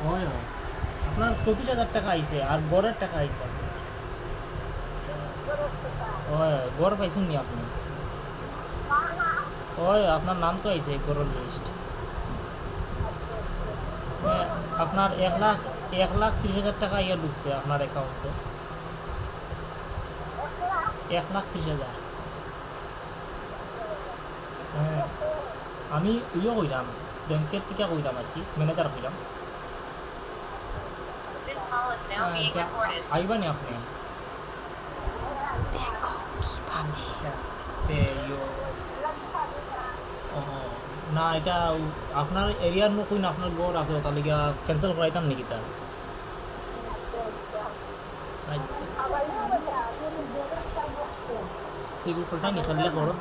হয় হয় আপনার 24,000 টাকা আইছে আর গড়ের টাকা আইছে হয় গড় পাইছেন নি আপনি হয় আপনার নাম তো আইছে গড়ের লিস্ট আপনার 1,30,000 টাকা ইয়ে ঢুকছে আপনার অ্যাকাউন্টে 1,30,000 হ্যাঁ আমি ইয়ে কইরাম ব্যাংকের থেকে কইরাম আর কি ম্যানেজার কইরাম This call is now being recorded. আইবানি আপনি দেখো কিভাবে আচ্ছা তে ইয়ো ও না এটা আপনার এরিয়ার নো কই না আপনার গড় আছে তাহলে গিয়া ক্যান্সেল করাইতাম নাকি তা তুই এগুলো ফুলটাই নিয়ে চললে করো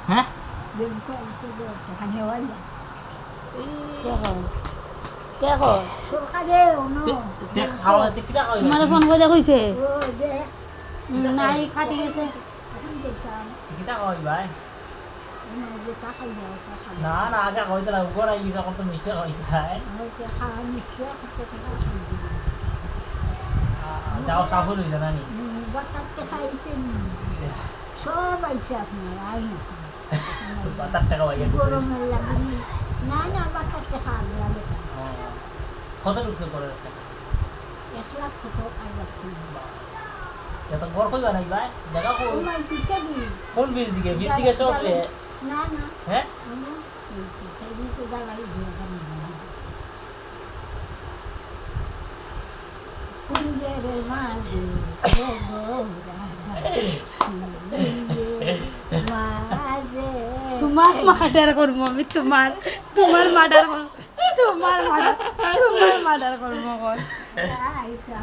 হ্যাঁ দেখো দেখ খাওয়া দেখি না তোমার ফোন করে কইছে নাই খাটি গেছে কিটা কই ভাই না না আগে কইতে না উপর আই যখন তো মিষ্টি কই খায় যাও সাফল হইছে না নি সব আইসে আপনার আই না 7 টাকা ভাই গরমের লাগে না না বাটার টাকা লাগে কত ঢুকছে পরে টাকা 1 লাখ কত আর রাখি এত বড় কই বানাই ভাই জায়গা কই ওই কিসে দি কোন বীজ দিকে সব রে না না হ্যাঁ এই দিকে দাঁড়াই দিয়ে চিংড়ির মাঝে মাঝে তোমার মার্ডার করবো আমি তোমার মার্ডার করবো তোমার মার্ডার করবো